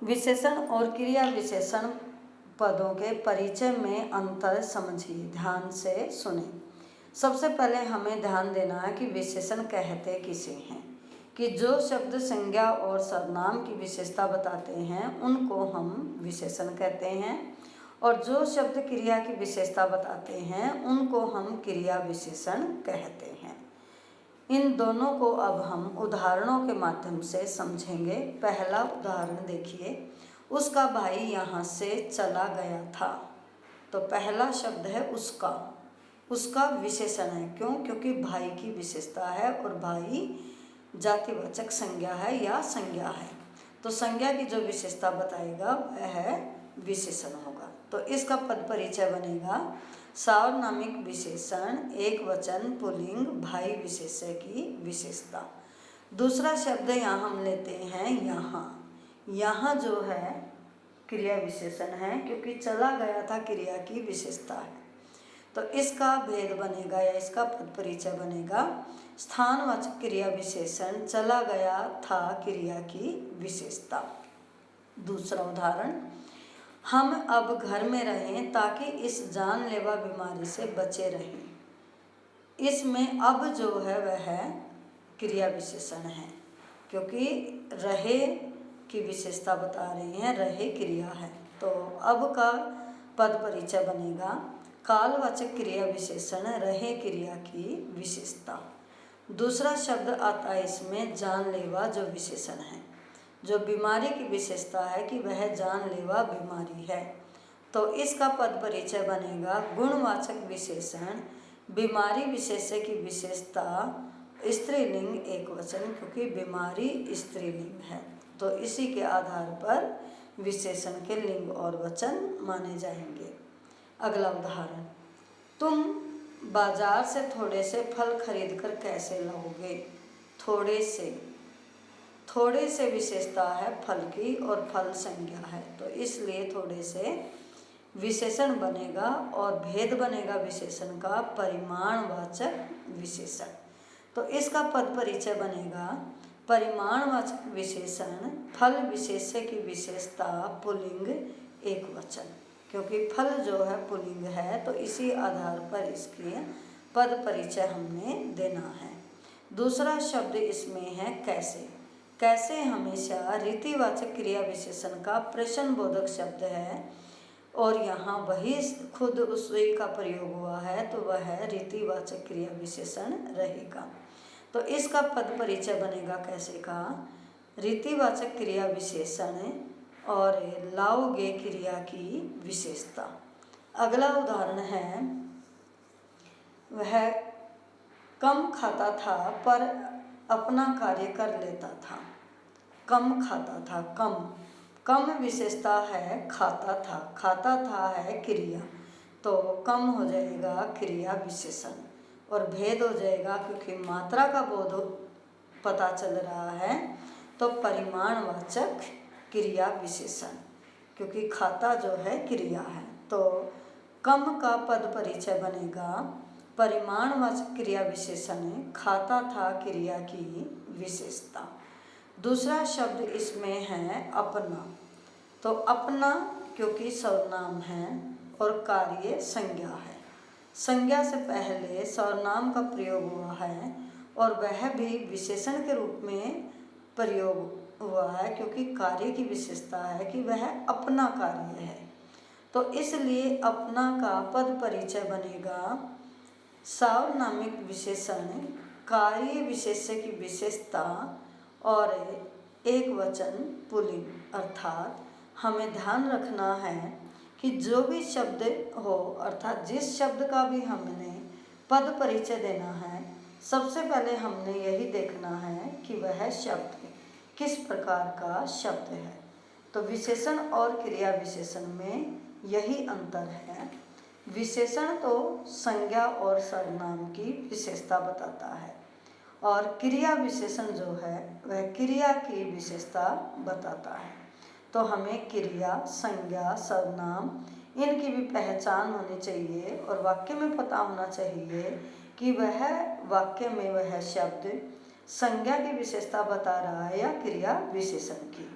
विशेषण और क्रिया विशेषण पदों के परिचय में अंतर समझिए, ध्यान से सुने। सबसे पहले हमें ध्यान देना है कि विशेषण कहते किसे हैं, कि जो शब्द संज्ञा और सर्वनाम की विशेषता बताते हैं उनको हम विशेषण कहते हैं, और जो शब्द क्रिया की विशेषता बताते हैं उनको हम क्रिया विशेषण कहते हैं। इन दोनों को अब हम उदाहरणों के माध्यम से समझेंगे। पहला उदाहरण देखिए, उसका भाई यहाँ से चला गया था। तो पहला शब्द है उसका। उसका विशेषण है, क्यों? क्योंकि भाई की विशेषता है और भाई जातिवाचक संज्ञा है या संज्ञा है, तो संज्ञा की जो विशेषता बताएगा वह विशेषण होगा। तो इसका पद परिचय बनेगा सार्वनामिक विशेषण, एक वचन पुल्लिंग, भाई विशेष्य की विशेषता। दूसरा शब्द यहाँ हम लेते हैं यहाँ। यहाँ जो है क्रिया विशेषण है, क्योंकि चला गया था क्रिया की विशेषता है। तो इसका भेद बनेगा या इसका पद परिचय बनेगा स्थानवाचक क्रिया विशेषण, चला गया था क्रिया की विशेषता। दूसरा उदाहरण, हम अब घर में रहें ताकि इस जानलेवा बीमारी से बचे रहें। इसमें अब जो है वह क्रिया विशेषण है, क्योंकि रहे की विशेषता बता रही हैं, रहे क्रिया है। तो अब का पद परिचय बनेगा कालवाचक क्रिया विशेषण, रहे क्रिया की विशेषता। दूसरा शब्द आता है इसमें जानलेवा, जो विशेषण है, जो बीमारी की विशेषता है कि वह जानलेवा बीमारी है। तो इसका पद परिचय बनेगा गुणवाचक विशेषण, बीमारी विशेष्य की विशेषता, स्त्रीलिंग एक वचन, क्योंकि बीमारी स्त्रीलिंग है। तो इसी के आधार पर विशेषण के लिंग और वचन माने जाएंगे। अगला उदाहरण, तुम बाजार से थोड़े से फल खरीद कर कैसे लाओगे? थोड़े से विशेषता है फल की और फल संज्ञा है, तो इसलिए थोड़े से विशेषण बनेगा और भेद बनेगा विशेषण का परिमाणवाचक विशेषण। तो इसका पद परिचय बनेगा परिमाणवाचक विशेषण, फल विशेष्य की विशेषता, पुल्लिंग एक वचन, क्योंकि फल जो है पुल्लिंग है, तो इसी आधार पर इसके पद परिचय हमने देना है। दूसरा शब्द इसमें है कैसे। कैसे हमेशा रीतिवाचक क्रिया विशेषण का प्रश्नबोधक शब्द है, और यहाँ वही खुद उसी का प्रयोग हुआ है, तो वह रीतिवाचक क्रिया विशेषण रहेगा। तो इसका पद परिचय बनेगा कैसे का रीतिवाचक क्रिया विशेषण और लाओगे क्रिया की विशेषता। अगला उदाहरण है, वह कम खाता था पर अपना कार्य कर लेता था। कम खाता था, कम विशेषता है खाता था है क्रिया, तो कम हो जाएगा क्रिया विशेषण, और भेद हो जाएगा क्योंकि मात्रा का बोध पता चल रहा है, तो परिमाणवाचक क्रिया विशेषण, क्योंकि खाता जो है क्रिया है। तो कम का पद परिचय बनेगा परिमाणवाचक क्रिया विशेषण, खाता था क्रिया की विशेषता। दूसरा शब्द इसमें है अपना। तो अपना क्योंकि सर्वनाम है और कार्य संज्ञा है, संज्ञा से पहले सर्वनाम का प्रयोग हुआ है और वह भी विशेषण के रूप में प्रयोग हुआ है, क्योंकि कार्य की विशेषता है कि वह अपना कार्य है। तो इसलिए अपना का पद परिचय बनेगा सार्वनामिक विशेषण, कार्य विशेष्य की विशेषता और एक वचन पुल्लिंग। अर्थात हमें ध्यान रखना है कि जो भी शब्द हो, अर्थात जिस शब्द का भी हमने पद परिचय देना है, सबसे पहले हमने यही देखना है कि वह शब्द किस प्रकार का शब्द है। तो विशेषण और क्रिया विशेषण में यही अंतर है। विशेषण तो संज्ञा और सर्वनाम की विशेषता बताता है, और क्रिया विशेषण जो है वह क्रिया की विशेषता बताता है। तो हमें क्रिया, संज्ञा, सर्वनाम इनकी भी पहचान होनी चाहिए, और वाक्य में पता होना चाहिए कि वह वाक्य में वह शब्द संज्ञा की विशेषता बता रहा है या क्रिया विशेषण की।